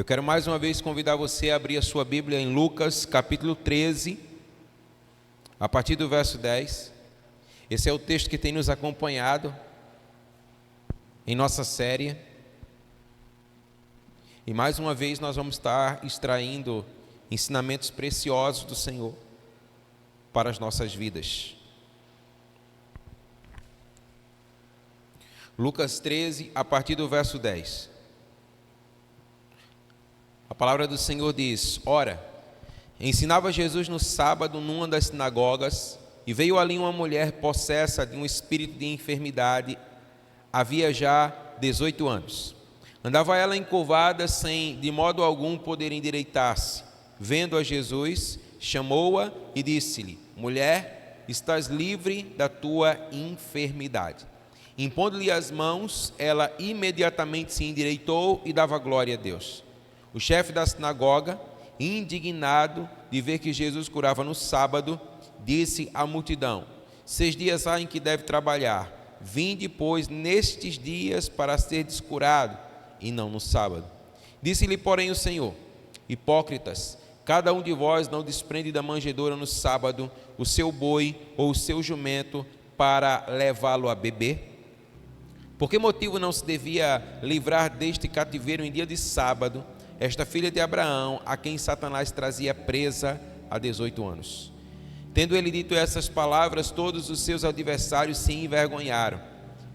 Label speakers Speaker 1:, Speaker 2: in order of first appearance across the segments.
Speaker 1: Eu quero mais uma vez convidar você a abrir a sua Bíblia em Lucas capítulo 13, a partir do verso 10. Esse é o texto que tem nos acompanhado em nossa série. E mais uma vez nós vamos estar extraindo ensinamentos preciosos do Senhor para as nossas vidas. Lucas 13, a partir do verso 10. A palavra do Senhor diz: Ora, ensinava Jesus no sábado numa das sinagogas, e veio ali uma mulher possessa de um espírito de enfermidade, havia já 18 anos. Andava ela encurvada, sem de modo algum poder endireitar-se. Vendo a Jesus, chamou-a e disse-lhe: Mulher, estás livre da tua enfermidade. Impondo-lhe as mãos, ela imediatamente se endireitou e dava glória a Deus. O chefe da sinagoga, indignado de ver que Jesus curava no sábado, disse à multidão: 6 dias há em que deve trabalhar. Vinde, pois, nestes dias para seres curado, e não no sábado. Disse-lhe, porém, o Senhor: Hipócritas, cada um de vós não desprende da manjedoura no sábado o seu boi ou o seu jumento para levá-lo a beber? Por que motivo não se devia livrar deste cativeiro em dia de sábado esta filha de Abraão, a quem Satanás trazia presa há 18 anos? Tendo ele dito essas palavras, todos os seus adversários se envergonharam.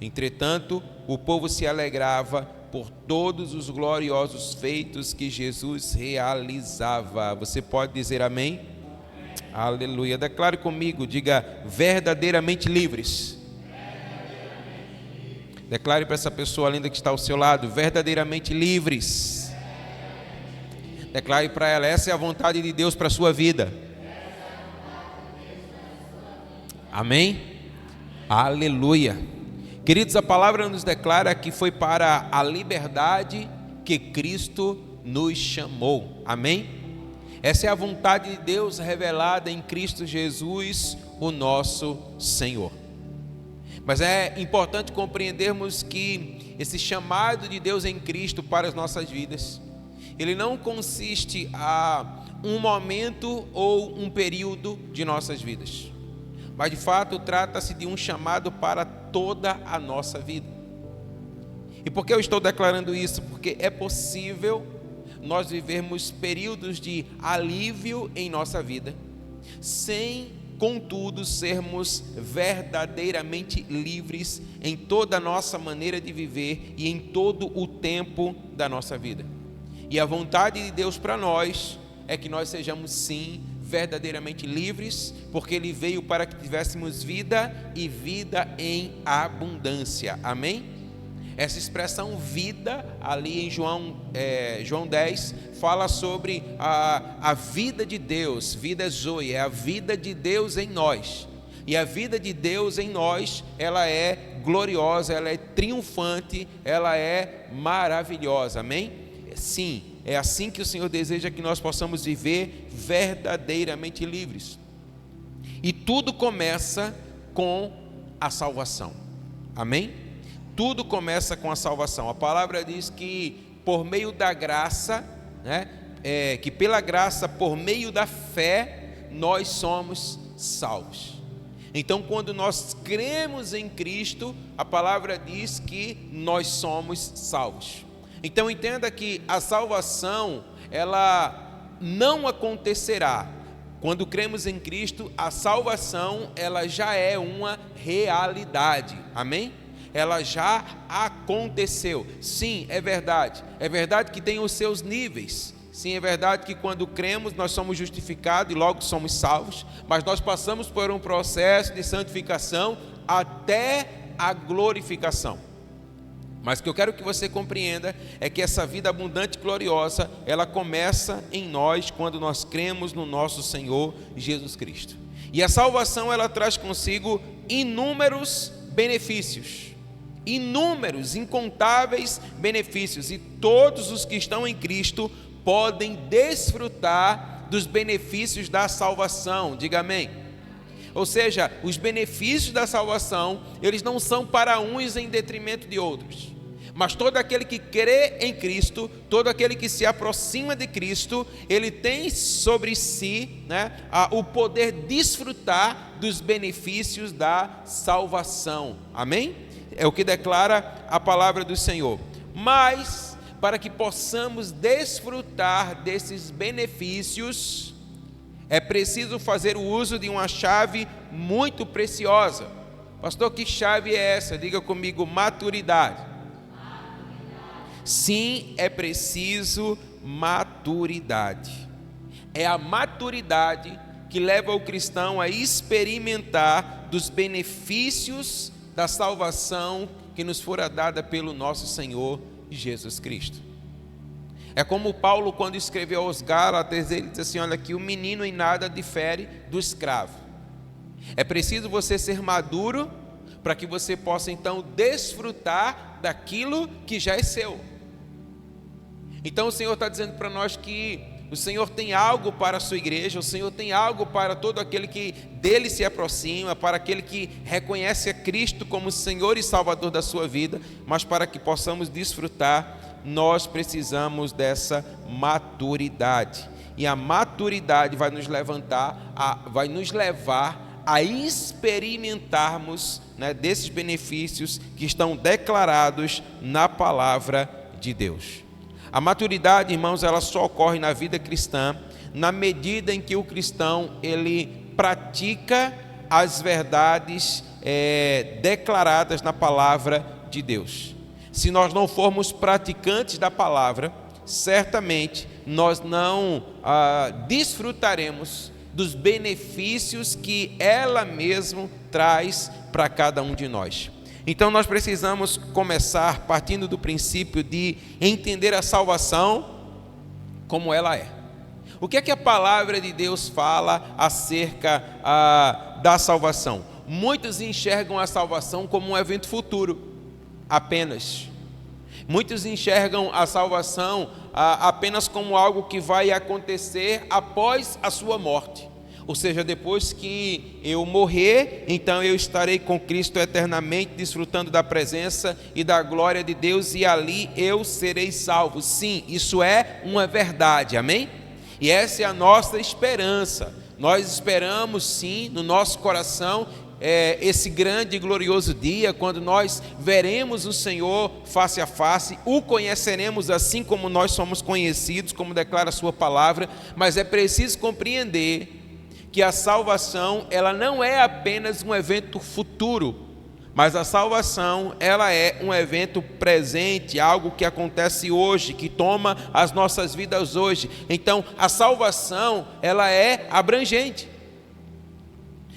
Speaker 1: Entretanto, o povo se alegrava por todos os gloriosos feitos que Jesus realizava. Você pode dizer amém? Amém. Aleluia. Declare comigo, diga: verdadeiramente livres. Declare para essa pessoa linda que está ao seu lado: verdadeiramente livres. Declare para ela: essa é a vontade de Deus para a sua vida. Amém? Aleluia. Queridos, a palavra nos declara que foi para a liberdade que Cristo nos chamou. Amém? Essa é a vontade de Deus revelada em Cristo Jesus, o nosso Senhor. Mas é importante compreendermos que esse chamado de Deus em Cristo para as nossas vidas, ele não consiste a um momento ou um período de nossas vidas, mas de fato trata-se de um chamado para toda a nossa vida. E por que eu estou declarando isso? Porque é possível nós vivermos períodos de alívio em nossa vida, sem, contudo, sermos verdadeiramente livres em toda a nossa maneira de viver e em todo o tempo da nossa vida. E a vontade de Deus para nós é que nós sejamos, sim, verdadeiramente livres, porque Ele veio para que tivéssemos vida e vida em abundância. Amém? Essa expressão vida, ali em João 10, fala sobre a vida de Deus. Vida zoe, é a vida de Deus em nós. E a vida de Deus em nós, ela é gloriosa, ela é triunfante, ela é maravilhosa. Amém? Sim, é assim que o Senhor deseja que nós possamos viver verdadeiramente livres. E tudo começa com a salvação. Amém? Tudo começa com a salvação. A palavra diz que por meio da graça, que pela graça, por meio da fé, nós somos salvos. Então, quando nós cremos em Cristo, a palavra diz que nós somos salvos. Então entenda que a salvação, ela não acontecerá. Quando cremos em Cristo, a salvação, ela já é uma realidade. Amém? Ela já aconteceu. Sim, é verdade. É verdade que tem os seus níveis. Sim, é verdade que quando cremos, nós somos justificados e logo somos salvos. Mas nós passamos por um processo de santificação até a glorificação. Mas o que eu quero que você compreenda é que essa vida abundante e gloriosa, ela começa em nós quando nós cremos no nosso Senhor Jesus Cristo. E a salvação, ela traz consigo inúmeros benefícios, inúmeros, incontáveis benefícios. E todos os que estão em Cristo podem desfrutar dos benefícios da salvação. Diga amém. Ou seja, os benefícios da salvação, eles não são para uns em detrimento de outros, Mas todo aquele que crê em Cristo, todo aquele que se aproxima de Cristo, ele tem sobre si, o poder de desfrutar dos benefícios da salvação. Amém? É o que declara a palavra do Senhor. Mas, para que possamos desfrutar desses benefícios, é preciso fazer o uso de uma chave muito preciosa. Pastor, que chave é essa? Diga comigo: maturidade. Sim, é preciso maturidade. É a maturidade que leva o cristão a experimentar dos benefícios da salvação que nos fora dada pelo nosso Senhor Jesus Cristo. É como Paulo, quando escreveu aos Gálatas, ele diz assim: olha, que o menino em nada difere do escravo. É preciso você ser maduro para que você possa então desfrutar daquilo que já é seu. Então o Senhor está dizendo para nós que o Senhor tem algo para a sua igreja, o Senhor tem algo para todo aquele que dele se aproxima, para aquele que reconhece a Cristo como Senhor e Salvador da sua vida. Mas para que possamos desfrutar, nós precisamos dessa maturidade. E a maturidade vai nos levar a experimentarmos, desses benefícios que estão declarados na palavra de Deus. A maturidade, irmãos, ela só ocorre na vida cristã na medida em que o cristão ele pratica as verdades declaradas na palavra de Deus. Se nós não formos praticantes da palavra, certamente nós não desfrutaremos dos benefícios que ela mesma traz para cada um de nós. Então nós precisamos começar partindo do princípio de entender a salvação como ela é. O que é que a palavra de Deus fala acerca da salvação? Muitos enxergam a salvação como um evento futuro, apenas. Muitos enxergam a salvação apenas como algo que vai acontecer após a sua morte. Ou seja, depois que eu morrer, então eu estarei com Cristo eternamente, desfrutando da presença e da glória de Deus, e ali eu serei salvo. Sim, isso é uma verdade, amém? E essa é a nossa esperança. Nós esperamos sim, no nosso coração, esse grande e glorioso dia, quando nós veremos o Senhor face a face, o conheceremos assim como nós somos conhecidos, como declara a sua palavra. Mas é preciso compreender que a salvação, ela não é apenas um evento futuro, mas a salvação, ela é um evento presente, algo que acontece hoje, que toma as nossas vidas hoje. Então, a salvação, ela é abrangente.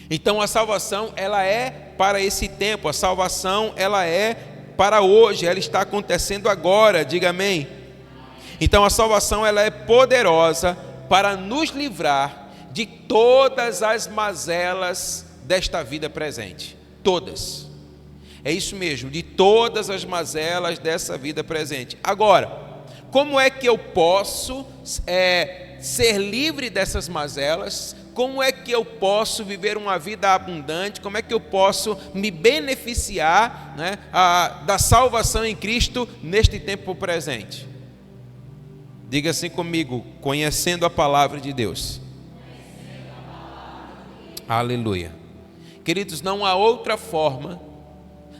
Speaker 1: Então, a salvação, ela é para esse tempo, a salvação, ela é para hoje, ela está acontecendo agora, diga amém. Então, a salvação, ela é poderosa para nos livrar de todas as mazelas desta vida presente. Todas. É isso mesmo, de todas as mazelas dessa vida presente. Agora, como é que eu posso ser livre dessas mazelas? Como é que eu posso viver uma vida abundante? Como é que eu posso me beneficiar, da salvação em Cristo neste tempo presente? Diga assim comigo: conhecendo a palavra de Deus. Aleluia. Queridos, não há outra forma,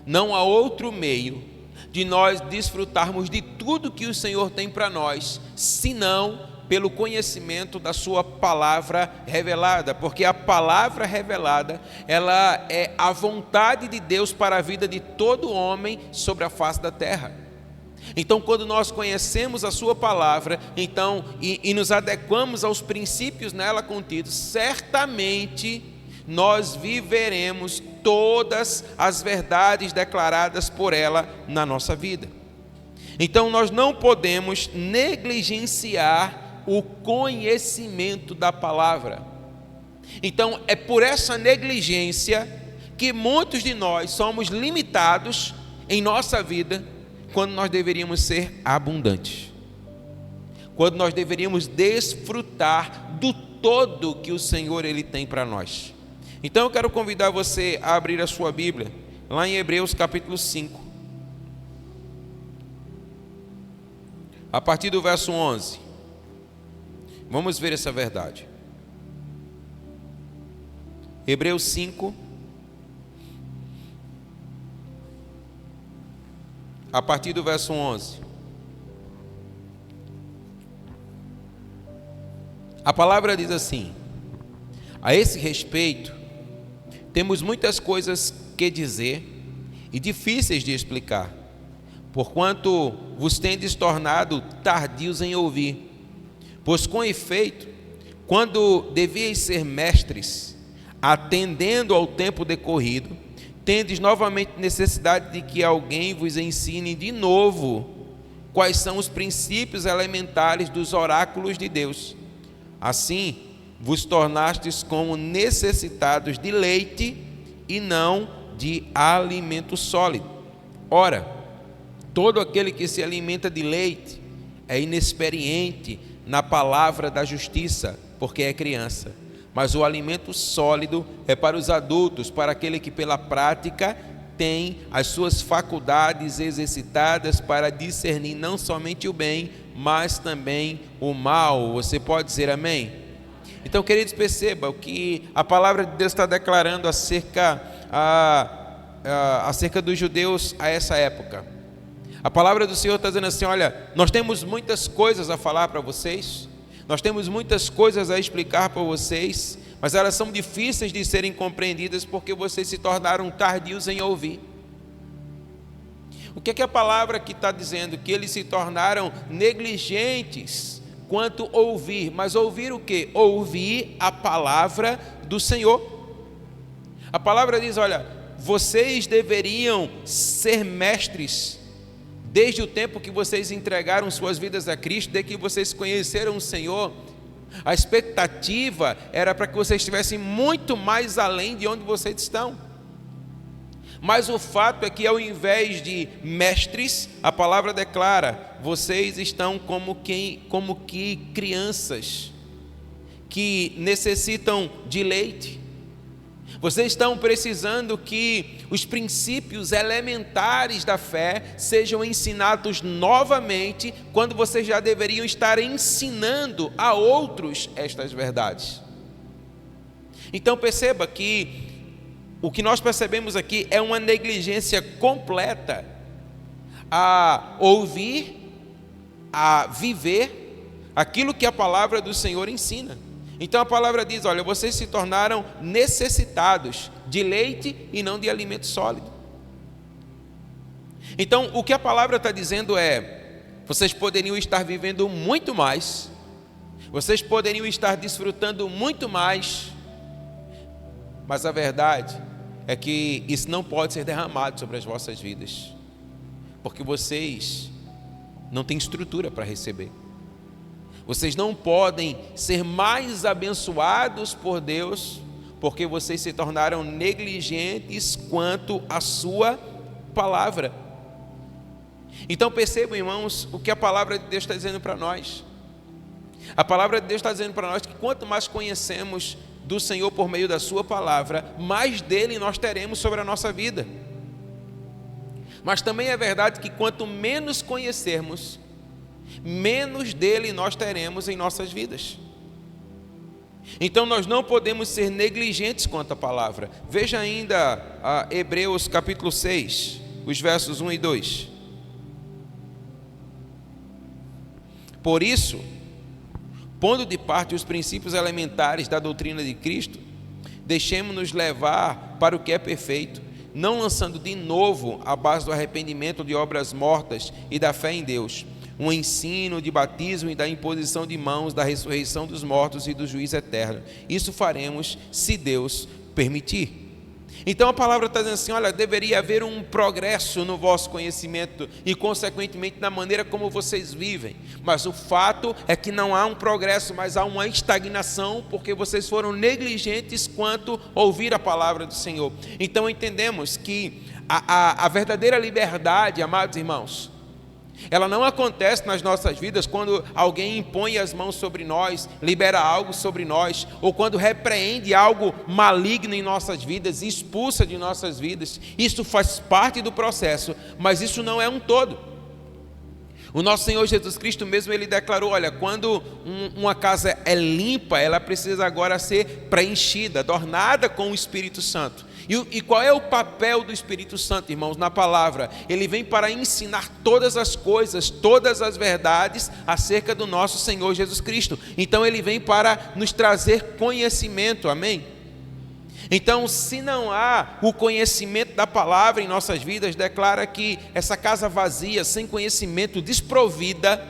Speaker 1: não há outro meio de nós desfrutarmos de tudo que o Senhor tem para nós, senão pelo conhecimento da sua palavra revelada, porque a palavra revelada, ela é a vontade de Deus para a vida de todo homem sobre a face da terra. Então, quando nós conhecemos a sua palavra, então, e nos adequamos aos princípios nela contidos, certamente nós viveremos todas as verdades declaradas por ela na nossa vida. Então nós não podemos negligenciar o conhecimento da palavra. Então é por essa negligência que muitos de nós somos limitados em nossa vida, quando nós deveríamos ser abundantes, quando nós deveríamos desfrutar do todo que o Senhor ele tem para nós. Então eu quero convidar você a abrir a sua Bíblia lá em Hebreus capítulo 5. a partir do verso 11. Vamos ver essa verdade. Hebreus 5, a partir do verso 11. A palavra diz assim: a esse respeito, temos muitas coisas que dizer e difíceis de explicar, porquanto vos tendes tornado tardios em ouvir. Pois com efeito, quando devíeis ser mestres, atendendo ao tempo decorrido, tendes novamente necessidade de que alguém vos ensine de novo quais são os princípios elementares dos oráculos de Deus. Assim, vos tornastes como necessitados de leite e não de alimento sólido. Ora, todo aquele que se alimenta de leite é inexperiente na palavra da justiça, porque é criança. Mas o alimento sólido é para os adultos, para aquele que pela prática tem as suas faculdades exercitadas para discernir não somente o bem, mas também o mal. Você pode dizer amém? Então, queridos, percebam que a palavra de Deus está declarando acerca dos judeus a essa época. A palavra do Senhor está dizendo assim: olha, nós temos muitas coisas a falar para vocês, nós temos muitas coisas a explicar para vocês, mas elas são difíceis de serem compreendidas porque vocês se tornaram tardios em ouvir. O que é a palavra que está dizendo? Que eles se tornaram negligentes quanto ouvir. Mas ouvir o quê? Ouvir a palavra do Senhor. A palavra diz: olha, vocês deveriam ser mestres desde o tempo que vocês entregaram suas vidas a Cristo, desde que vocês conheceram o Senhor. A expectativa era para que vocês estivessem muito mais além de onde vocês estão. Mas o fato é que, ao invés de mestres, a palavra declara: vocês estão como que crianças que necessitam de leite. Vocês estão precisando que os princípios elementares da fé sejam ensinados novamente, quando vocês já deveriam estar ensinando a outros estas verdades. Então perceba que o que nós percebemos aqui é uma negligência completa a ouvir, a viver aquilo que a palavra do Senhor ensina. Então a palavra diz: olha, vocês se tornaram necessitados de leite e não de alimento sólido. Então o que a palavra está dizendo é: vocês poderiam estar vivendo muito mais, vocês poderiam estar desfrutando muito mais, mas a verdade é que isso não pode ser derramado sobre as vossas vidas, porque vocês não têm estrutura para receber. Vocês não podem ser mais abençoados por Deus, porque vocês se tornaram negligentes quanto à sua palavra. Então percebam, irmãos, o que a palavra de Deus está dizendo para nós. A palavra de Deus está dizendo para nós que quanto mais conhecemos do Senhor por meio da sua palavra, mais dele nós teremos sobre a nossa vida. Mas também é verdade que quanto menos conhecermos, menos dele nós teremos em nossas vidas. Então nós não podemos ser negligentes quanto à palavra. Veja ainda Hebreus capítulo 6, os versos 1 e 2. Por isso, pondo de parte os princípios elementares da doutrina de Cristo, deixemos-nos levar para o que é perfeito, não lançando de novo a base do arrependimento de obras mortas e da fé em Deus, um ensino de batismo e da imposição de mãos, da ressurreição dos mortos e do juízo eterno. Isso faremos se Deus permitir. Então a palavra está dizendo assim: olha, deveria haver um progresso no vosso conhecimento e consequentemente na maneira como vocês vivem. Mas o fato é que não há um progresso, mas há uma estagnação, porque vocês foram negligentes quanto a ouvir a palavra do Senhor. Então entendemos que a verdadeira liberdade, amados irmãos, ela não acontece nas nossas vidas quando alguém impõe as mãos sobre nós, libera algo sobre nós, ou quando repreende algo maligno em nossas vidas, expulsa de nossas vidas. Isso faz parte do processo, mas isso não é um todo. O nosso Senhor Jesus Cristo mesmo, ele declarou, olha, quando uma casa é limpa, ela precisa agora ser preenchida, adornada com o Espírito Santo. E qual é o papel do Espírito Santo, irmãos, na palavra? Ele vem para ensinar todas as coisas, todas as verdades acerca do nosso Senhor Jesus Cristo. Então ele vem para nos trazer conhecimento, amém? Então, se não há o conhecimento da palavra em nossas vidas, declara que essa casa vazia, sem conhecimento, desprovida,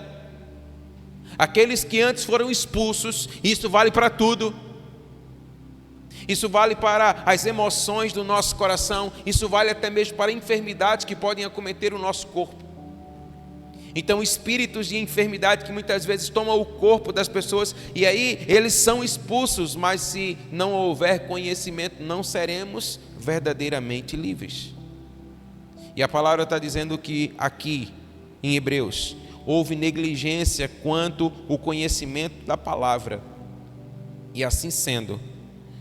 Speaker 1: aqueles que antes foram expulsos, isso vale para tudo. Isso vale para as emoções do nosso coração, isso vale até mesmo para enfermidades que podem acometer o nosso corpo. Então, espíritos de enfermidade que muitas vezes tomam o corpo das pessoas, e aí eles são expulsos, mas se não houver conhecimento, não seremos verdadeiramente livres. E a palavra está dizendo que aqui, em Hebreus, houve negligência quanto ao conhecimento da palavra, e assim sendo,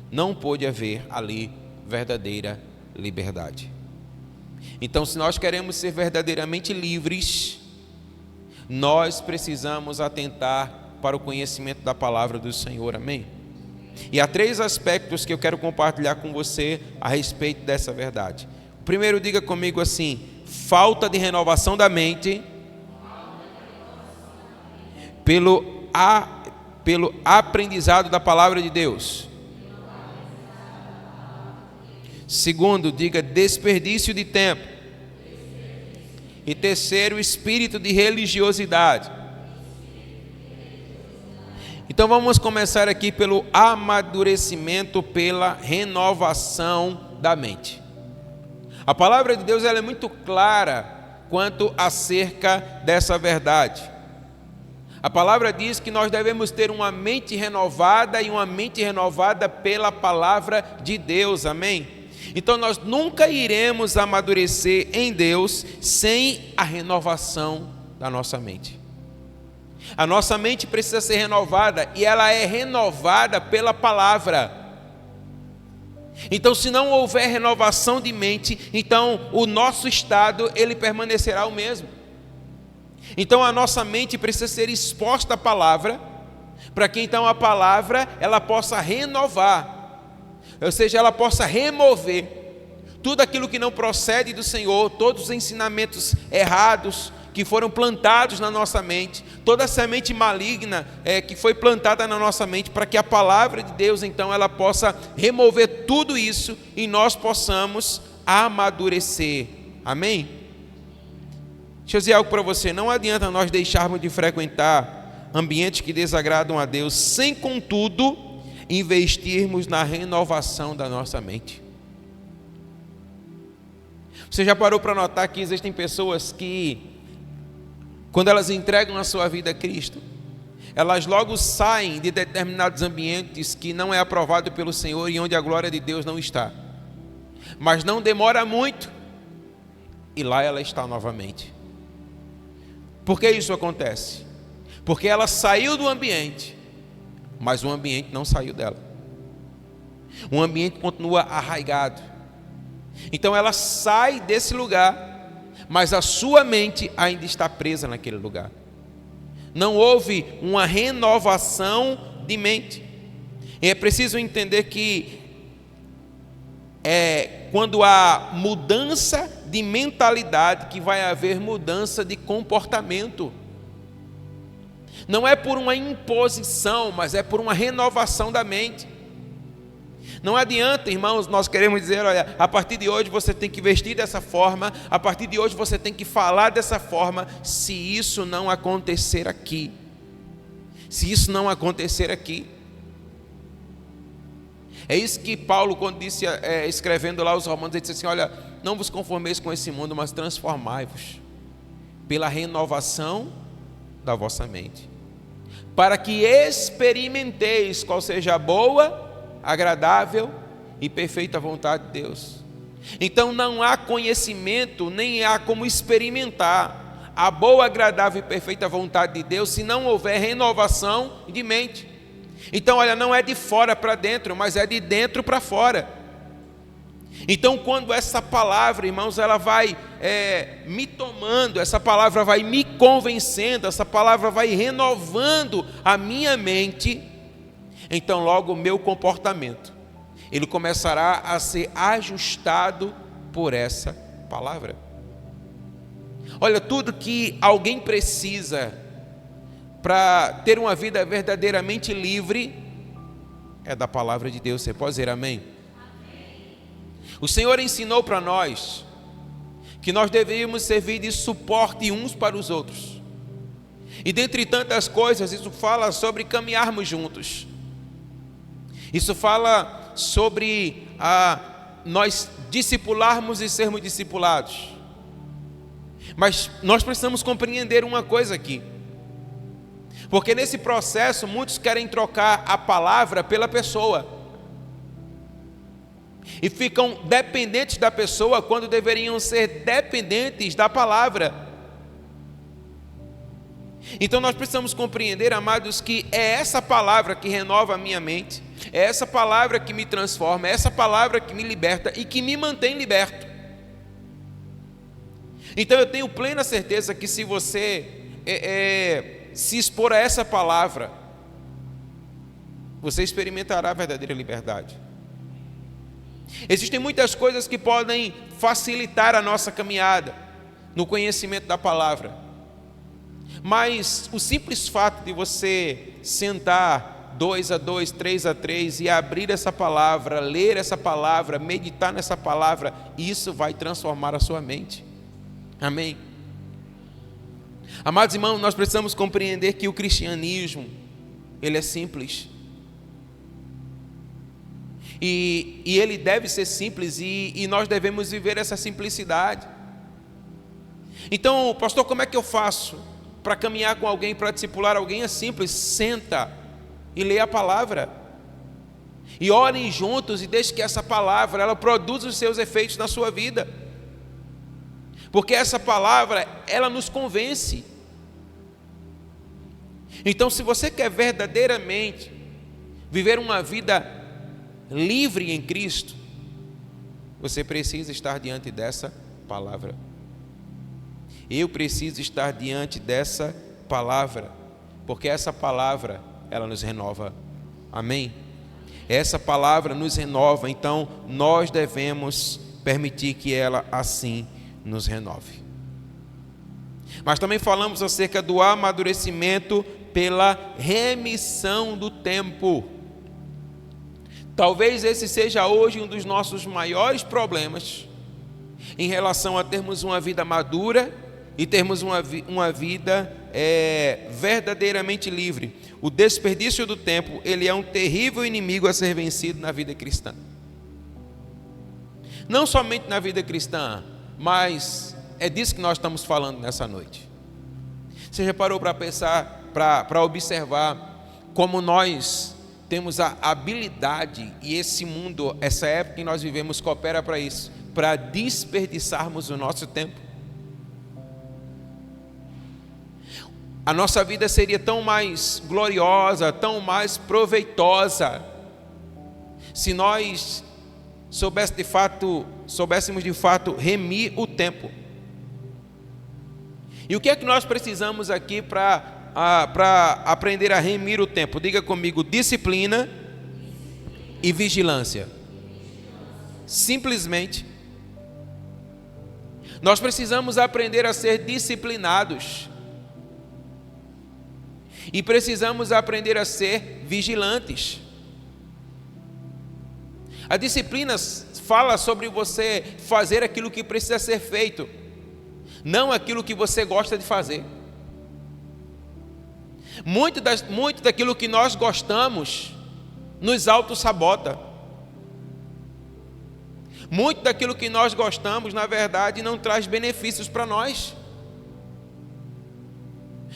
Speaker 1: não pôde haver ali verdadeira liberdade. Então, se nós queremos ser verdadeiramente livres, nós precisamos atentar para o conhecimento da palavra do Senhor, amém? E há 3 aspectos que eu quero compartilhar com você a respeito dessa verdade. O primeiro, diga comigo assim: falta de renovação da mente pelo aprendizado da palavra de Deus. Segundo, diga desperdício de tempo. E terceiro, espírito de religiosidade. Então vamos começar aqui pelo amadurecimento, pela renovação da mente. A palavra de Deus ela é muito clara quanto acerca dessa verdade. A palavra diz que nós devemos ter uma mente renovada e uma mente renovada pela palavra de Deus, amém? Então nós nunca iremos amadurecer em Deus sem a renovação da nossa mente. A nossa mente precisa ser renovada e ela é renovada pela palavra. Então, se não houver renovação de mente, então o nosso estado ele permanecerá o mesmo. Então a nossa mente precisa ser exposta à palavra, para que então a palavra ela possa renovar. Ou seja, ela possa remover tudo aquilo que não procede do Senhor, todos os ensinamentos errados que foram plantados na nossa mente, toda a semente maligna que foi plantada na nossa mente, para que a palavra de Deus então ela possa remover tudo isso e nós possamos amadurecer, amém? Deixa eu dizer algo para você, não adianta nós deixarmos de frequentar ambientes que desagradam a Deus, sem contudo investirmos na renovação da nossa mente. Você já parou para notar que existem pessoas que, quando elas entregam a sua vida a Cristo, elas logo saem de determinados ambientes que não é aprovado pelo Senhor e onde a glória de Deus não está. Mas não demora muito e lá ela está novamente. Por que isso acontece? Porque ela saiu do ambiente, mas o ambiente não saiu dela. O ambiente continua arraigado. Então ela sai desse lugar, mas a sua mente ainda está presa naquele lugar. Não houve uma renovação de mente. E é preciso entender que quando há mudança de mentalidade, que vai haver mudança de comportamento. Não é por uma imposição, mas é por uma renovação da mente. Não adianta, irmãos, nós queremos dizer, olha, a partir de hoje você tem que vestir dessa forma, a partir de hoje você tem que falar dessa forma, se isso não acontecer aqui. Se isso não acontecer aqui. É isso que Paulo, quando disse, escrevendo lá os Romanos, ele disse assim, olha, não vos conformeis com esse mundo, mas transformai-vos pela renovação da vossa mente, para que experimenteis qual seja a boa, agradável e perfeita vontade de Deus. Então não há conhecimento, nem há como experimentar a boa, agradável e perfeita vontade de Deus se não houver renovação de mente. Então olha, não é de fora para dentro, mas é de dentro para fora. Então, quando essa palavra, irmãos, ela vai me tomando, essa palavra vai me convencendo, essa palavra vai renovando a minha mente, então logo o meu comportamento, ele começará a ser ajustado por essa palavra. Olha, tudo que alguém precisa para ter uma vida verdadeiramente livre é da palavra de Deus. Você pode dizer amém? O Senhor ensinou para nós que nós deveríamos servir de suporte uns para os outros. E dentre tantas coisas, isso fala sobre caminharmos juntos. Isso fala sobre nós discipularmos e sermos discipulados. Mas nós precisamos compreender uma coisa aqui. Porque nesse processo, muitos querem trocar a palavra pela pessoa. E ficam dependentes da pessoa quando deveriam ser dependentes da palavra. Então nós precisamos compreender, amados, que é essa palavra que renova a minha mente, é essa palavra que me transforma, é essa palavra que me liberta e que me mantém liberto. Então eu tenho plena certeza que se você se expor a essa palavra, você experimentará a verdadeira liberdade. Existem muitas coisas que podem facilitar a nossa caminhada no conhecimento da palavra, mas o simples fato de você sentar 2 a 2, 3 a 3 e abrir essa palavra, ler essa palavra, meditar nessa palavra, isso vai transformar a sua mente. Amém? Amados irmãos, nós precisamos compreender que o cristianismo, ele é simples. E ele deve ser simples, e nós devemos viver essa simplicidade. Então, pastor, como é que eu faço para caminhar com alguém, para discipular alguém? É simples, senta e lê a palavra. E orem juntos e deixe que essa palavra, ela produza os seus efeitos na sua vida. Porque essa palavra, ela nos convence. Então, se você quer verdadeiramente viver uma vida livre em Cristo, você precisa estar diante dessa palavra. Eu preciso estar diante dessa palavra, porque essa palavra, ela nos renova. Amém? Essa palavra nos renova, então nós devemos permitir que ela assim nos renove. Mas também falamos acerca do amadurecimento pela remissão do tempo. Talvez esse seja hoje um dos nossos maiores problemas em relação a termos uma vida madura e termos uma vida verdadeiramente livre. O desperdício do tempo, ele é um terrível inimigo a ser vencido na vida cristã. Não somente na vida cristã, mas é disso que nós estamos falando nessa noite. Você já parou para pensar, para observar como nós temos a habilidade, e esse mundo, essa época que nós vivemos coopera para isso, para desperdiçarmos o nosso tempo? A nossa vida seria tão mais gloriosa, tão mais proveitosa, se nós soubéssemos de fato remir o tempo. E o que é que nós precisamos aqui para aprender a remir o tempo? Diga comigo: disciplina e vigilância. Simplesmente, nós precisamos aprender a ser disciplinados e precisamos aprender a ser vigilantes. A disciplina fala sobre você fazer aquilo que precisa ser feito, não aquilo que você gosta de fazer. Muito daquilo que nós gostamos nos autossabota. Muito daquilo que nós gostamos, na verdade, não traz benefícios para nós.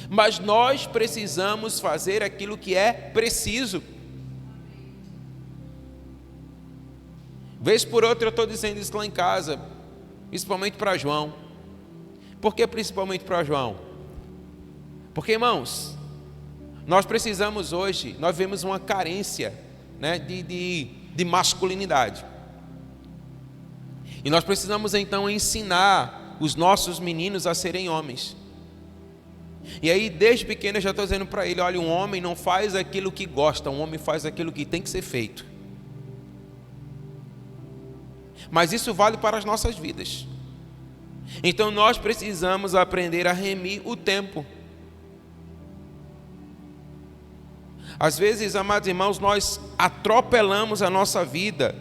Speaker 1: Mas nós precisamos fazer aquilo que é preciso. Vez por outra eu estou dizendo isso lá em casa, principalmente para João. Por que principalmente para João? Porque, irmãos, nós precisamos hoje, nós vemos uma carência, né, de masculinidade. E nós precisamos então ensinar os nossos meninos a serem homens. E aí, desde pequeno, eu já estou dizendo para ele: olha, um homem não faz aquilo que gosta, um homem faz aquilo que tem que ser feito. Mas isso vale para as nossas vidas. Então nós precisamos aprender a remir o tempo. Às vezes, amados irmãos, nós atropelamos a nossa vida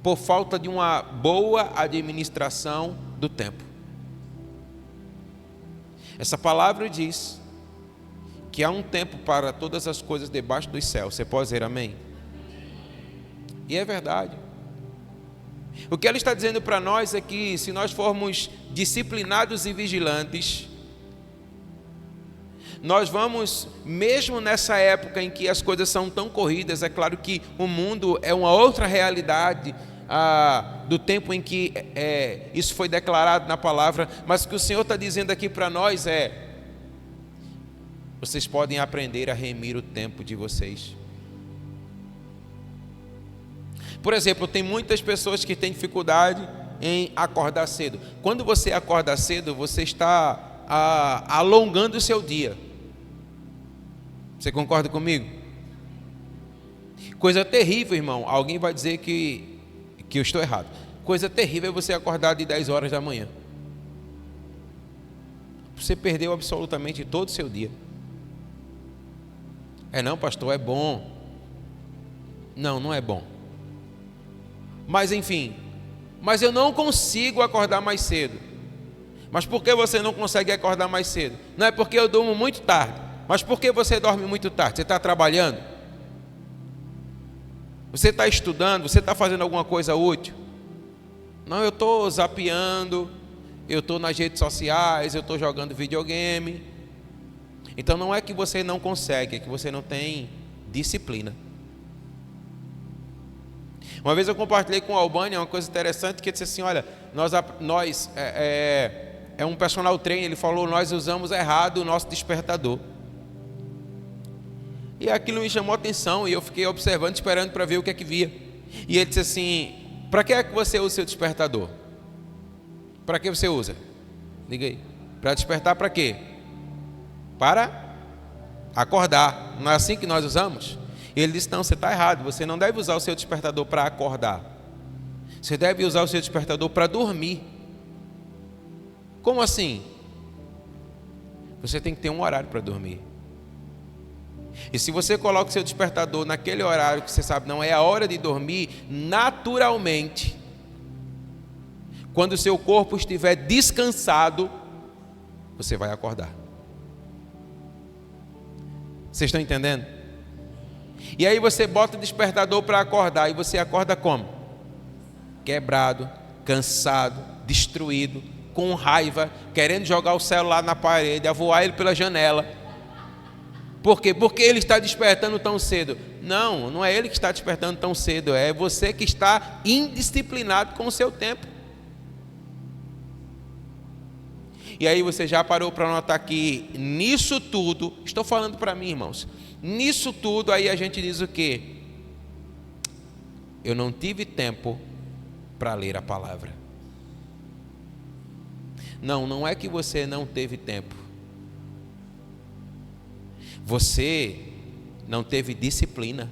Speaker 1: por falta de uma boa administração do tempo. Essa palavra diz que há um tempo para todas as coisas debaixo dos céus. Você pode dizer amém? E é verdade. O que ela está dizendo para nós é que se nós formos disciplinados e vigilantes, nós vamos, mesmo nessa época em que as coisas são tão corridas, é claro que o mundo é uma outra realidade do tempo em que isso foi declarado na palavra, mas o que o Senhor está dizendo aqui para nós é: vocês podem aprender a remir o tempo de vocês. Por exemplo, tem muitas pessoas que têm dificuldade em acordar cedo. Quando você acorda cedo, você está alongando o seu dia. Você concorda comigo? Coisa terrível, irmão. Alguém vai dizer que eu estou errado. Coisa terrível é você acordar de 10 horas da manhã. Você perdeu absolutamente todo o seu dia. Não, pastor, é bom. Não, não é bom. Mas enfim, mas eu não consigo acordar mais cedo. Mas por que você não consegue acordar mais cedo? Não é porque eu durmo muito tarde. Mas por que você dorme muito tarde? Você está trabalhando? Você está estudando? Você está fazendo alguma coisa útil? Não, eu estou zapeando, eu estou nas redes sociais, eu estou jogando videogame. Então não é que você não consegue, é que você não tem disciplina. Uma vez eu compartilhei com o Albani uma coisa interessante, que ele disse assim: olha, nós é um personal trainer, ele falou, nós usamos errado o nosso despertador. E aquilo me chamou a atenção, e eu fiquei observando, esperando para ver o que é que via. E ele disse assim: para que é que você usa o seu despertador? Para que você usa? Diga aí. Para despertar para quê? Para acordar. Não é assim que nós usamos? Ele disse: não, você está errado, você não deve usar o seu despertador para acordar. Você deve usar o seu despertador para dormir. Como assim? Você tem que ter um horário para dormir. E se você coloca o seu despertador naquele horário que você sabe não é a hora de dormir, naturalmente, quando o seu corpo estiver descansado, você vai acordar. Vocês estão entendendo? E aí você bota o despertador para acordar, e você acorda como? Quebrado, cansado, destruído, com raiva, querendo jogar o celular na parede, avoar ele pela janela. Por quê? Porque ele está despertando tão cedo. Não, não é ele que está despertando tão cedo, é você que está indisciplinado com o seu tempo. E aí você já parou para notar que nisso tudo, estou falando para mim, irmãos, nisso tudo aí a gente diz o quê? Eu não tive tempo para ler a palavra. Não, não é que você não teve tempo. Você não teve disciplina.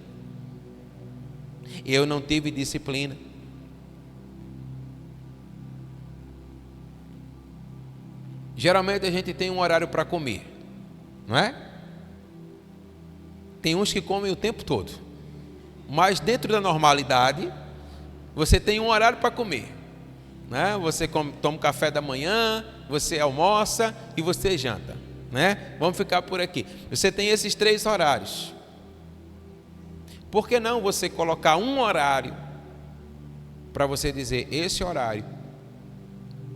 Speaker 1: Eu não tive disciplina. Geralmente a gente tem um horário para comer, não é? Tem uns que comem o tempo todo, mas dentro da normalidade, você tem um horário para comer, né? Você toma café da manhã, você almoça e você janta, né? Vamos ficar por aqui. Você tem esses 3 horários. Por que não você colocar um horário para você dizer: esse horário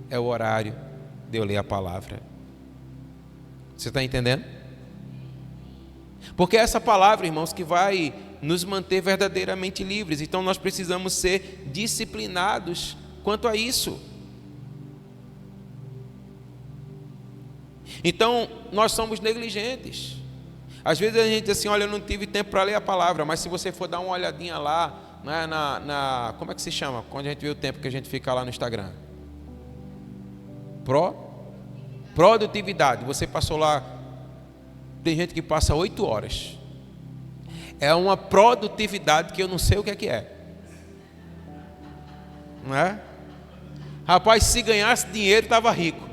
Speaker 1: é o horário de eu ler a palavra? Você está entendendo? Porque é essa palavra, irmãos, que vai nos manter verdadeiramente livres. Então nós precisamos ser disciplinados quanto a isso. Então nós somos negligentes. Às vezes a gente diz assim: olha, eu não tive tempo para ler a palavra. Mas se você for dar uma olhadinha lá como é que se chama? Quando a gente vê o tempo que a gente fica lá no Instagram. Produtividade. Você passou lá, tem gente que passa 8 horas. É uma produtividade que eu não sei o que é. Não é? Rapaz, se ganhasse dinheiro, estava rico.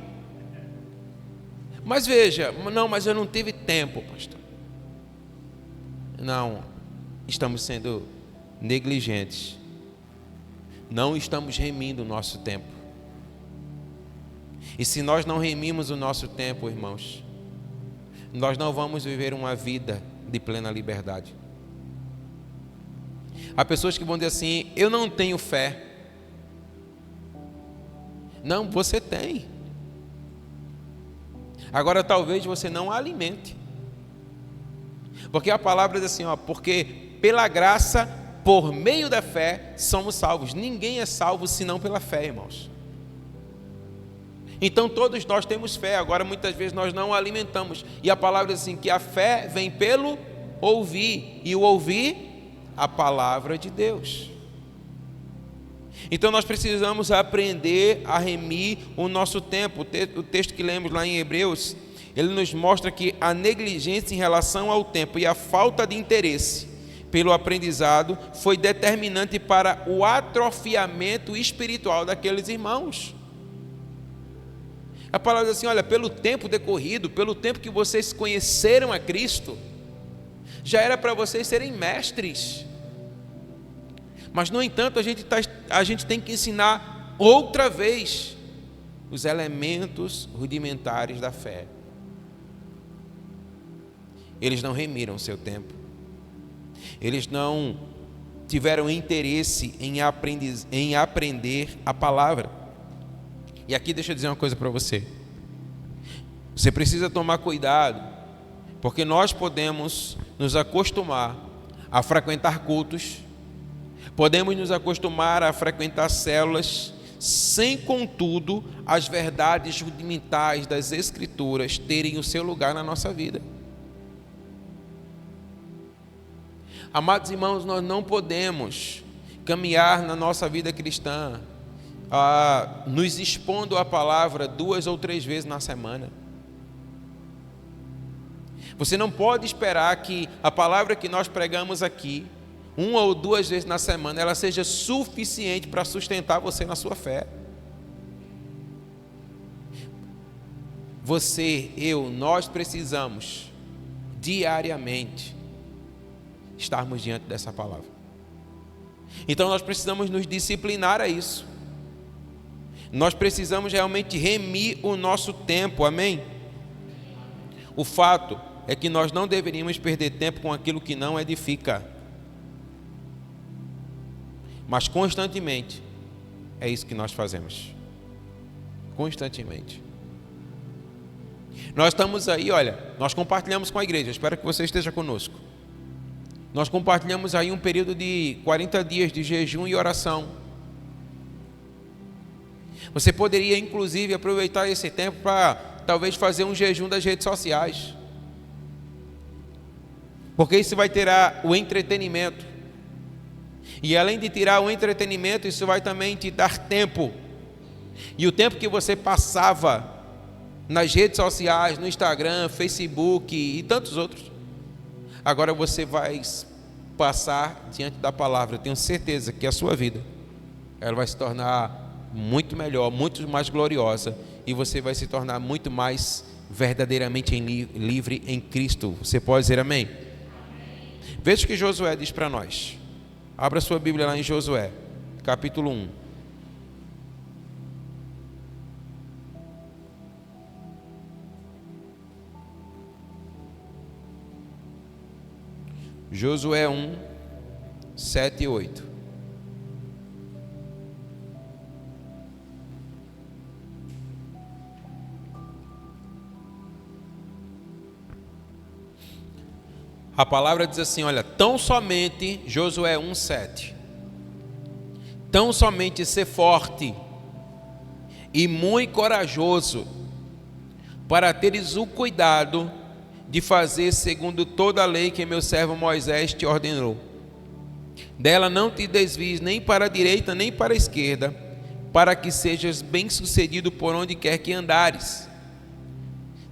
Speaker 1: Mas veja, não, mas eu não tive tempo, pastor. Não, estamos sendo negligentes. Não estamos remindo o nosso tempo. E se nós não remimos o nosso tempo, irmãos, nós não vamos viver uma vida de plena liberdade. Há pessoas que vão dizer assim: eu não tenho fé. Não, você tem. Agora talvez você não a alimente. Porque a palavra diz assim, porque pela graça, por meio da fé, somos salvos. Ninguém é salvo senão pela fé, irmãos. Então todos nós temos fé, agora muitas vezes nós não a alimentamos. E a palavra diz assim, que a fé vem pelo ouvir, e o ouvir a palavra de Deus. Então nós precisamos aprender a remir o nosso tempo. O texto que lemos lá em Hebreus, ele nos mostra que a negligência em relação ao tempo e a falta de interesse pelo aprendizado foi determinante para o atrofiamento espiritual daqueles irmãos. A palavra diz assim, olha, pelo tempo decorrido, pelo tempo que vocês conheceram a Cristo, já era para vocês serem mestres. Mas, no entanto, a gente tem que ensinar outra vez os elementos rudimentares da fé. Eles não remiram o seu tempo. Eles não tiveram interesse em aprender a palavra. E aqui deixa eu dizer uma coisa para você. Você precisa tomar cuidado, porque nós podemos nos acostumar a frequentar cultos, podemos nos acostumar a frequentar células, sem, contudo, as verdades rudimentares das Escrituras terem o seu lugar na nossa vida. Amados irmãos, nós não podemos caminhar na nossa vida cristã nos expondo a palavra 2 ou 3 vezes na semana. Você não pode esperar que a palavra que nós pregamos aqui 1 ou 2 vezes na semana, ela seja suficiente para sustentar você na sua fé. Você, nós precisamos diariamente estarmos diante dessa palavra. Então nós precisamos nos disciplinar a isso. Nós precisamos realmente remir o nosso tempo, amém? O fato é que nós não deveríamos perder tempo com aquilo que não edifica. Mas constantemente é isso que nós fazemos. Constantemente. Nós estamos aí, olha, nós compartilhamos com a igreja, espero que você esteja conosco. Nós compartilhamos aí um período de 40 dias de jejum e oração. Você poderia inclusive aproveitar esse tempo para talvez fazer um jejum das redes sociais. Porque isso vai tirar o entretenimento. E além de tirar o entretenimento, isso vai também te dar tempo. E o tempo que você passava nas redes sociais, no Instagram, Facebook e tantos outros, agora você vai passar diante da palavra. Eu tenho certeza que a sua vida, ela vai se tornar muito melhor, muito mais gloriosa, e você vai se tornar muito mais verdadeiramente livre em Cristo. Você pode dizer amém? Veja o que Josué diz para nós. Abra sua Bíblia lá em Josué, capítulo 1. Josué 1, 7 e 8. A palavra diz assim, olha, tão somente, Josué 1, 7. Tão somente ser forte e muito corajoso, para teres o cuidado de fazer segundo toda a lei que meu servo Moisés te ordenou. Dela não te desvies nem para a direita nem para a esquerda, para que sejas bem-sucedido por onde quer que andares.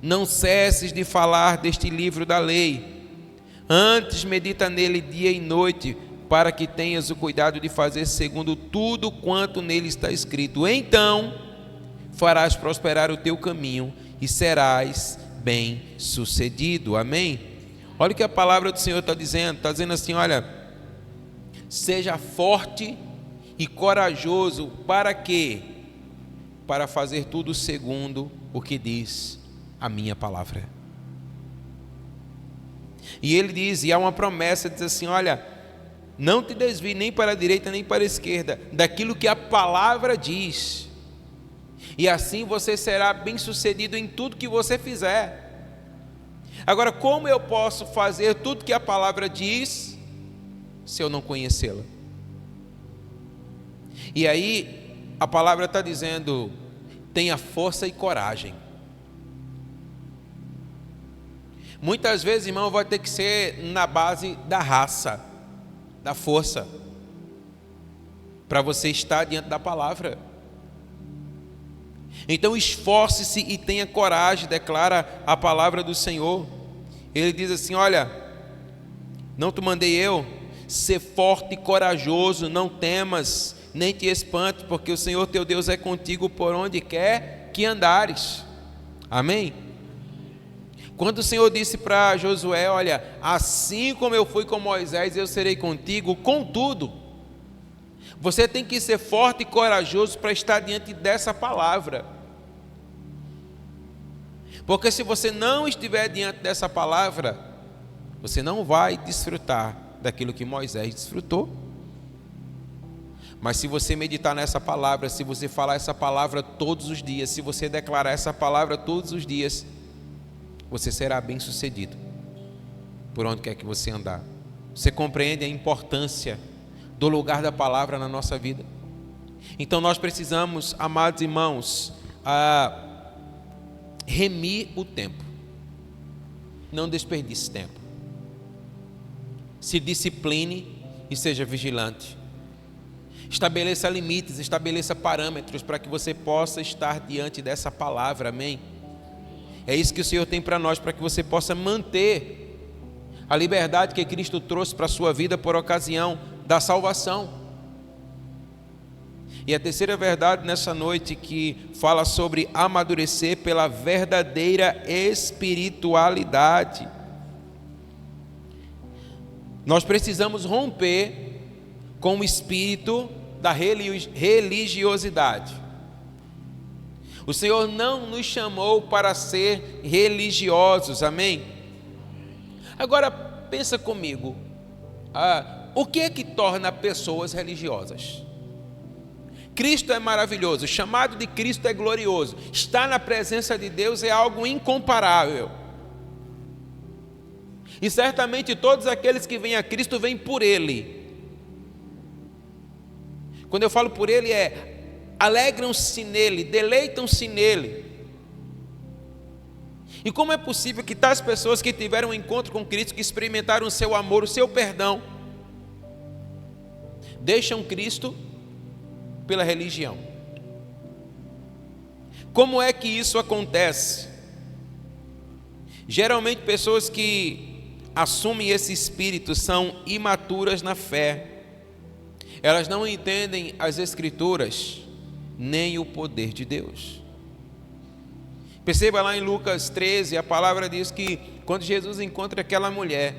Speaker 1: Não cesses de falar deste livro da lei, antes medita nele dia e noite, para que tenhas o cuidado de fazer segundo tudo quanto nele está escrito. Então farás prosperar o teu caminho e serás bem-sucedido. Amém? Olha o que a palavra do Senhor está dizendo assim, olha, seja forte e corajoso, para quê? Para fazer tudo segundo o que diz a minha palavra. E ele diz, e há uma promessa, diz assim, olha, não te desvie nem para a direita nem para a esquerda, daquilo que a palavra diz, e assim você será bem sucedido em tudo que você fizer. Agora, como eu posso fazer tudo que a palavra diz, se eu não conhecê-la? E aí, a palavra está dizendo, tenha força e coragem. Muitas vezes, irmão, vai ter que ser na base da raça, da força, para você estar diante da palavra. Então esforce-se e tenha coragem, declara a palavra do Senhor. Ele diz assim, olha, não te mandei eu, ser forte e corajoso, não temas, nem te espantes, porque o Senhor teu Deus é contigo por onde quer que andares. Amém? Quando o Senhor disse para Josué, olha, assim como eu fui com Moisés, eu serei contigo, contudo, você tem que ser forte e corajoso para estar diante dessa palavra. Porque se você não estiver diante dessa palavra, você não vai desfrutar daquilo que Moisés desfrutou. Mas se você meditar nessa palavra, se você falar essa palavra todos os dias, se você declarar essa palavra todos os dias, você será bem sucedido por onde quer que você andar. Você compreende a importância do lugar da palavra na nossa vida? Então nós precisamos, amados irmãos, remir o tempo. Não desperdice tempo. Se discipline e seja vigilante. Estabeleça limites, estabeleça parâmetros para que você possa estar diante dessa palavra, amém? É isso que o Senhor tem para nós, para que você possa manter a liberdade que Cristo trouxe para a sua vida por ocasião da salvação. E a terceira verdade nessa noite que fala sobre amadurecer pela verdadeira espiritualidade. Nós precisamos romper com o espírito da religiosidade. O Senhor não nos chamou para ser religiosos, amém? Agora pensa comigo, o que é que torna pessoas religiosas? Cristo é maravilhoso, o chamado de Cristo é glorioso, estar na presença de Deus é algo incomparável. E certamente todos aqueles que vêm a Cristo vêm por Ele. Quando eu falo por Ele alegram-se nele, deleitam-se nele. E como é possível que tais pessoas que tiveram um encontro com Cristo, que experimentaram o seu amor, o seu perdão, deixam Cristo pela religião? Como é que isso acontece? Geralmente pessoas que assumem esse espírito são imaturas na fé. Elas não entendem as Escrituras, nem o poder de Deus. Perceba lá em Lucas 13, a palavra diz que quando Jesus encontra aquela mulher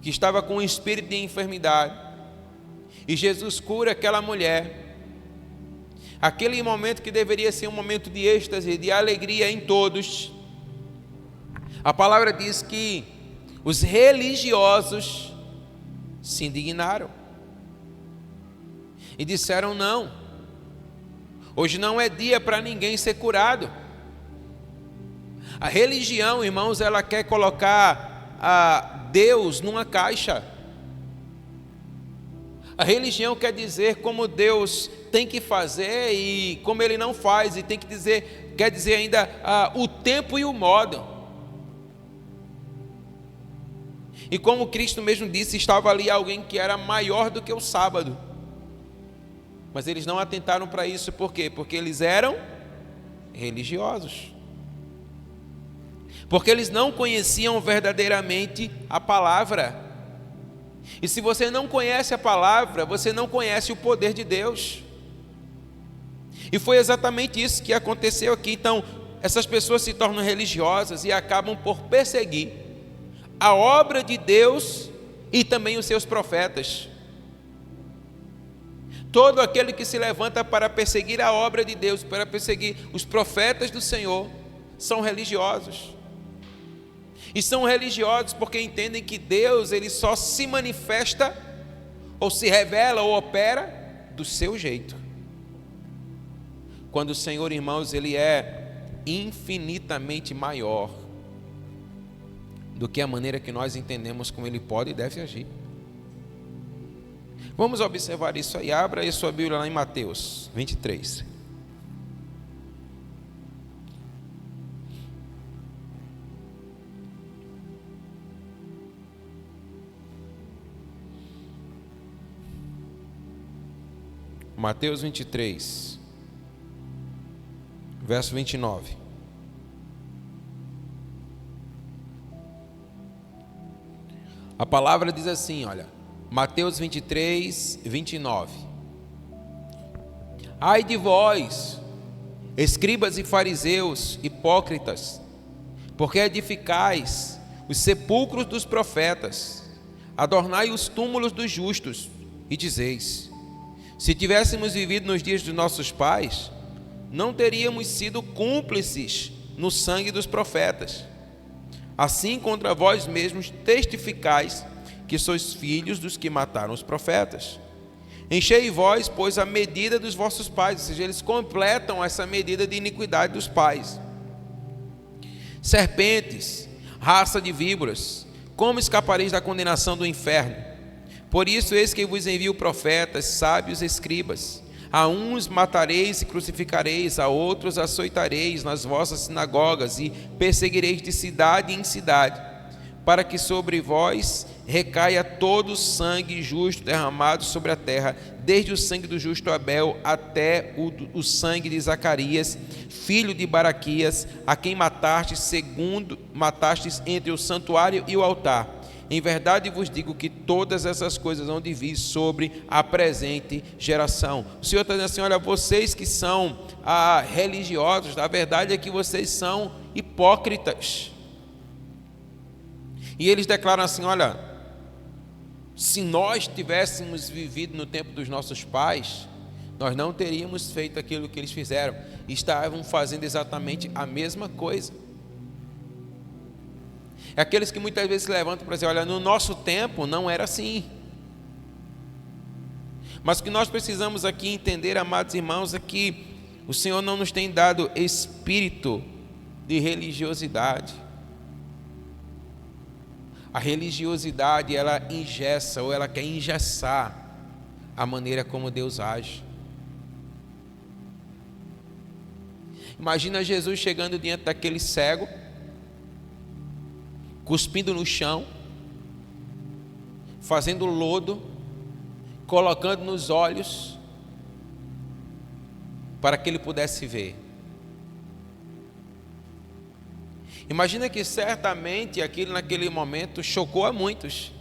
Speaker 1: que estava com um espírito de enfermidade, e Jesus cura aquela mulher, aquele momento que deveria ser um momento de êxtase, de alegria em todos, a palavra diz que os religiosos se indignaram e disseram: não, hoje não é dia para ninguém ser curado. A religião, irmãos, ela quer colocar a Deus numa caixa. A religião quer dizer como Deus tem que fazer e como Ele não faz, e quer dizer ainda o tempo e o modo. E como Cristo mesmo disse, estava ali alguém que era maior do que o sábado. Mas eles não atentaram para isso, por quê? Porque eles eram religiosos. Porque eles não conheciam verdadeiramente a palavra. E se você não conhece a palavra, você não conhece o poder de Deus. E foi exatamente isso que aconteceu aqui. Então, essas pessoas se tornam religiosas e acabam por perseguir a obra de Deus e também os seus profetas. Todo aquele que se levanta para perseguir a obra de Deus, para perseguir os profetas do Senhor, são religiosos. E são religiosos porque entendem que Deus, ele só se manifesta, ou se revela, ou opera do seu jeito. Quando o Senhor, irmãos, ele é infinitamente maior do que a maneira que nós entendemos como ele pode e deve agir. Vamos observar isso aí. Abra aí sua Bíblia lá em Mateus 23. Mateus 23, verso 29. A palavra diz assim, olha, Mateus 23, 29. Ai de vós, escribas e fariseus, hipócritas, porque edificais os sepulcros dos profetas, adornai os túmulos dos justos, e dizeis: se tivéssemos vivido nos dias dos nossos pais, não teríamos sido cúmplices no sangue dos profetas. Assim contra vós mesmos testificais que sois filhos dos que mataram os profetas. Enchei vós, pois, a medida dos vossos pais, ou seja, eles completam essa medida de iniquidade dos pais. Serpentes, raça de víboras, como escapareis da condenação do inferno? Por isso, eis que vos envio profetas, sábios, escribas. A uns matareis e crucificareis, a outros açoitareis nas vossas sinagogas e perseguireis de cidade em cidade, para que sobre vós recaia todo o sangue justo derramado sobre a terra, desde o sangue do justo Abel até o sangue de Zacarias, filho de Baraquias, a quem matastes entre o santuário e o altar. Em verdade vos digo que todas essas coisas hão de vir sobre a presente geração. O Senhor está dizendo assim, olha, vocês que são religiosos, a verdade é que vocês são hipócritas. E eles declaram assim, olha, se nós tivéssemos vivido no tempo dos nossos pais, nós não teríamos feito aquilo que eles fizeram. Estavam fazendo exatamente a mesma coisa. É aqueles que muitas vezes se levantam para dizer, olha, no nosso tempo não era assim. Mas o que nós precisamos aqui entender, amados irmãos, é que o Senhor não nos tem dado espírito de religiosidade. A religiosidade, ela engessa, ou ela quer engessar a maneira como Deus age. Imagina Jesus chegando diante daquele cego, cuspindo no chão, fazendo lodo, colocando nos olhos, para que ele pudesse ver. Imagina que certamente aquilo naquele momento chocou a muitos.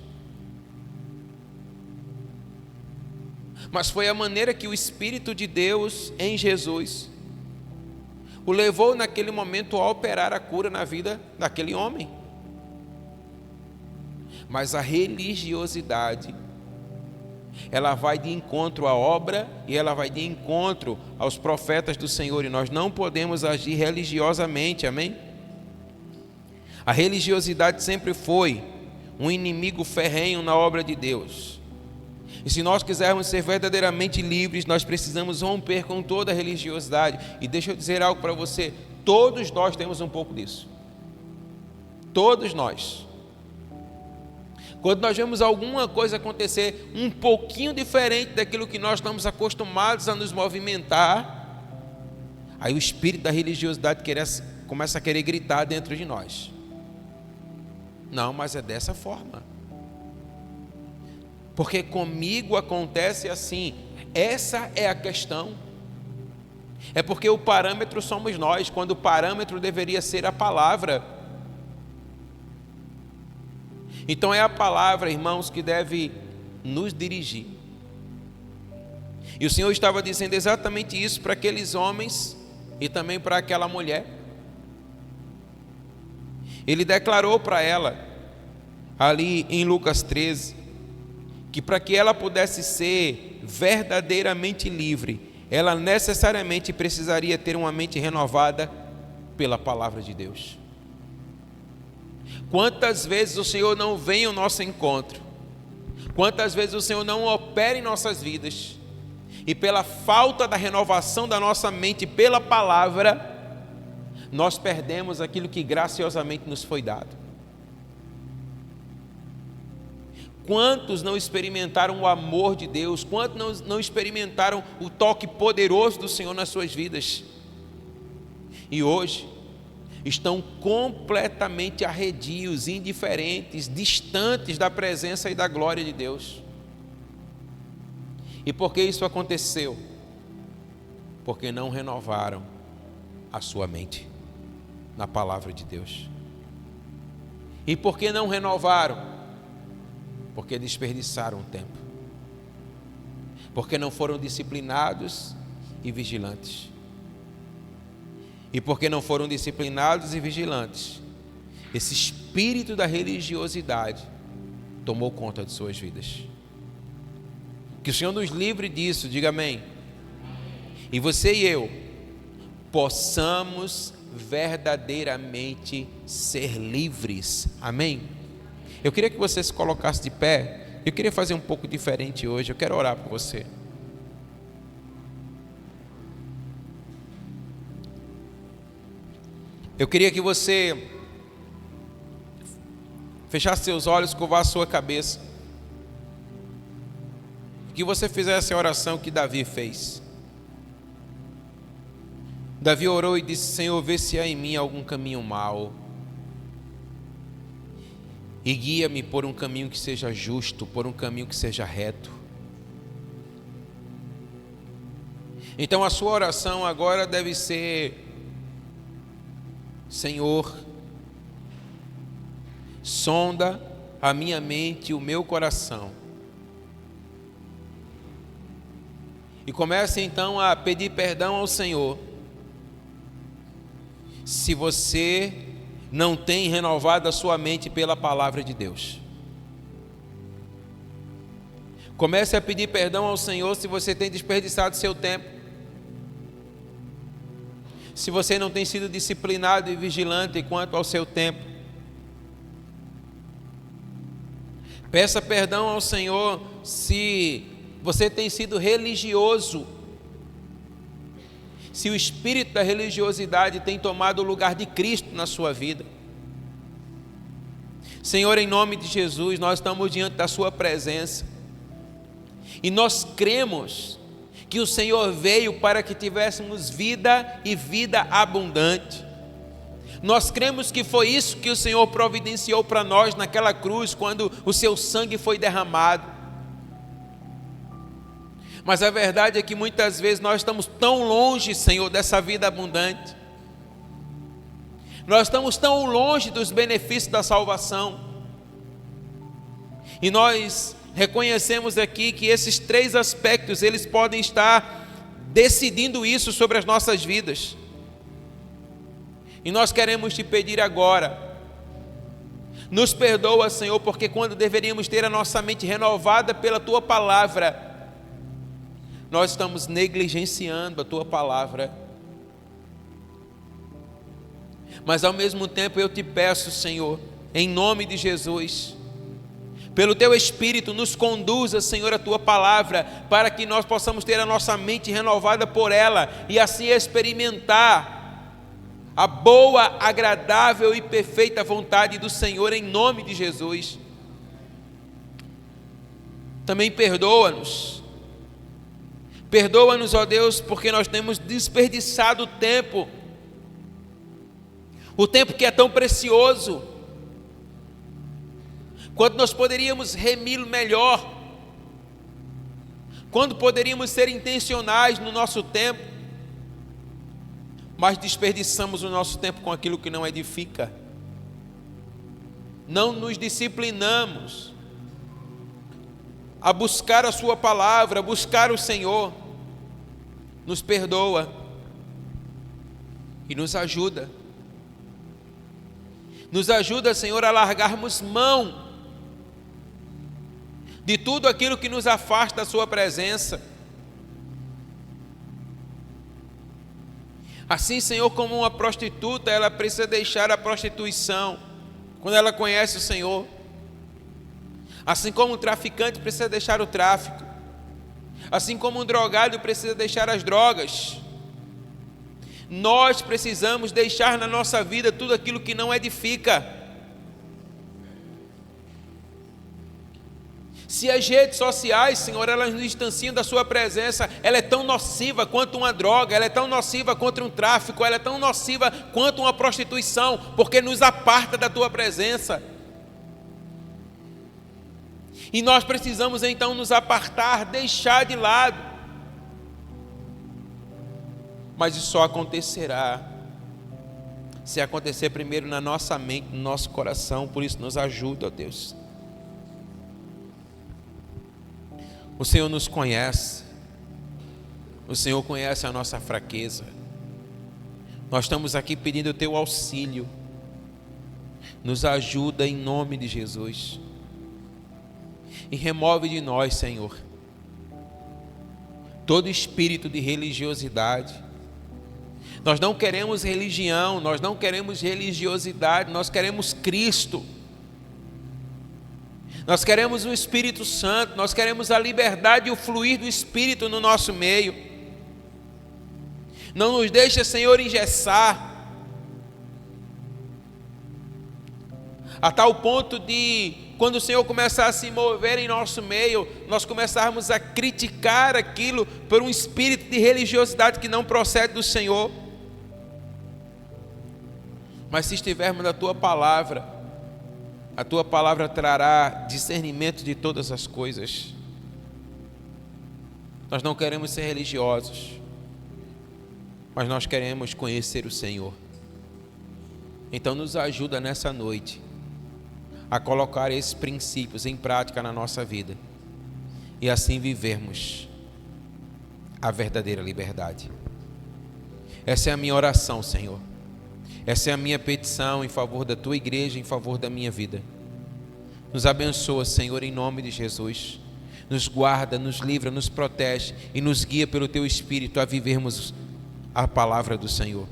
Speaker 1: Mas foi a maneira que o Espírito de Deus em Jesus o levou naquele momento a operar a cura na vida daquele homem. Mas a religiosidade, ela vai de encontro à obra e ela vai de encontro aos profetas do Senhor, e nós não podemos agir religiosamente, amém? A religiosidade sempre foi um inimigo ferrenho na obra de Deus. E se nós quisermos ser verdadeiramente livres, nós precisamos romper com toda a religiosidade. E deixa eu dizer algo para você, todos nós temos um pouco disso. Todos nós. Quando nós vemos alguma coisa acontecer um pouquinho diferente daquilo que nós estamos acostumados a nos movimentar, aí o espírito da religiosidade começa a querer gritar dentro de nós. Não, mas é dessa forma. porque comigo acontece assim. Essa é a questão. É porque o parâmetro somos nós, quando o parâmetro deveria ser a palavra. Então é a palavra, irmãos, que deve nos dirigir. E o Senhor estava dizendo exatamente isso para aqueles homens e também para aquela mulher. Ele declarou para ela, ali em Lucas 13, que para que ela pudesse ser verdadeiramente livre, ela necessariamente precisaria ter uma mente renovada pela palavra de Deus. Quantas vezes o Senhor não vem ao nosso encontro, quantas vezes o Senhor não opera em nossas vidas, e pela falta da renovação da nossa mente pela palavra, nós perdemos aquilo que graciosamente nos foi dado. Quantos não experimentaram o amor de Deus? Quantos não experimentaram o toque poderoso do Senhor nas suas vidas? E hoje estão completamente arredios, indiferentes, distantes da presença e da glória de Deus. E por que isso aconteceu? Porque não renovaram a sua mente na palavra de Deus. E por que não renovaram? Porque desperdiçaram o tempo. Porque não foram disciplinados e vigilantes. E porque não foram disciplinados e vigilantes, esse espírito da religiosidade tomou conta de suas vidas. Que o Senhor nos livre disso, diga amém. E você e eu possamos verdadeiramente ser livres, amém? Eu queria que você se colocasse de pé. Eu queria fazer um pouco diferente hoje. Eu quero orar por você. Eu queria que você fechasse seus olhos, curvasse sua cabeça, que você fizesse a oração que Davi fez. Davi orou e disse: Senhor, vê se há em mim algum caminho mau e guia-me por um caminho que seja justo, por um caminho que seja reto. Então a sua oração agora deve ser: Senhor, sonda a minha mente e o meu coração. E comece então a pedir perdão ao Senhor se você não tem renovado a sua mente pela palavra de Deus. Comece a pedir perdão ao Senhor se você tem desperdiçado seu tempo, se você não tem sido disciplinado e vigilante quanto ao seu tempo. Peça perdão ao Senhor se você tem sido religioso, se o espírito da religiosidade tem tomado o lugar de Cristo na sua vida. Senhor, em nome de Jesus, nós estamos diante da sua presença e nós cremos que o Senhor veio para que tivéssemos vida e vida abundante. Nós cremos que foi isso que o Senhor providenciou para nós naquela cruz, quando o seu sangue foi derramado. Mas a verdade é que muitas vezes nós estamos tão longe, Senhor, dessa vida abundante. Nós estamos tão longe dos benefícios da salvação. E nós reconhecemos aqui que esses três aspectos, eles podem estar decidindo isso sobre as nossas vidas. E nós queremos te pedir agora, nos perdoa, Senhor, porque quando deveríamos ter a nossa mente renovada pela tua palavra, nós estamos negligenciando a tua palavra. Mas ao mesmo tempo eu te peço, Senhor, em nome de Jesus, pelo teu Espírito, nos conduza, Senhor, a tua palavra, para que nós possamos ter a nossa mente renovada por ela e assim experimentar a boa, agradável e perfeita vontade do Senhor, em nome de Jesus. Também perdoa-nos, ó Deus, porque nós temos desperdiçado o tempo que é tão precioso, quando nós poderíamos remi-lo melhor quando poderíamos ser intencionais no nosso tempo, mas desperdiçamos o nosso tempo com aquilo que não edifica. Não nos disciplinamos a buscar a sua palavra, a buscar o Senhor. Nos perdoa e nos ajuda. Nos ajuda, Senhor, a largarmos mão de tudo aquilo que nos afasta da sua presença. Assim, Senhor, como uma prostituta, ela precisa deixar a prostituição quando ela conhece o Senhor. Assim como um traficante precisa deixar o tráfico. Assim como um drogado precisa deixar as drogas. Nós precisamos deixar na nossa vida tudo aquilo que não edifica. Se as redes sociais, Senhor, elas nos distanciam da sua presença, ela é tão nociva quanto uma droga, ela é tão nociva quanto um tráfico, ela é tão nociva quanto uma prostituição, porque nos aparta da tua presença. E nós precisamos então nos apartar, deixar de lado. Mas isso só acontecerá se acontecer primeiro na nossa mente, no nosso coração. Por isso nos ajuda, ó Deus. O Senhor nos conhece. O Senhor conhece a nossa fraqueza. Nós estamos aqui pedindo o teu auxílio. Nos ajuda em nome de Jesus. E remove de nós, Senhor, todo espírito de religiosidade. Nós não queremos religião, nós não queremos religiosidade, nós queremos Cristo. Nós queremos o Espírito Santo, nós queremos a liberdade e o fluir do Espírito no nosso meio. Não nos deixa, Senhor, engessar, a tal ponto de, quando o Senhor começar a se mover em nosso meio, nós começarmos a criticar aquilo por um espírito de religiosidade que não procede do Senhor. Mas se estivermos na tua palavra, a tua palavra trará discernimento de todas as coisas. Nós não queremos ser religiosos, mas nós queremos conhecer o Senhor. Então nos ajuda nessa noite a colocar esses princípios em prática na nossa vida e assim vivermos a verdadeira liberdade. Essa é a minha oração, Senhor. Essa é a minha petição em favor da tua igreja, em favor da minha vida. Nos abençoa, Senhor, em nome de Jesus. Nos guarda, nos livra, nos protege e nos guia pelo teu Espírito a vivermos a palavra do Senhor.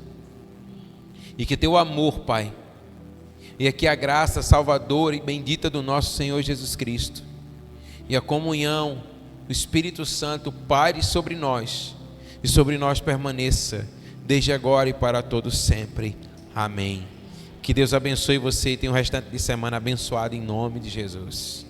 Speaker 1: E que teu amor, Pai, e que a graça salvadora e bendita do nosso Senhor Jesus Cristo e a comunhão do Espírito Santo pare sobre nós e sobre nós permaneça desde agora e para todos sempre. Amém. Que Deus abençoe você e tenha um restante de semana abençoado em nome de Jesus.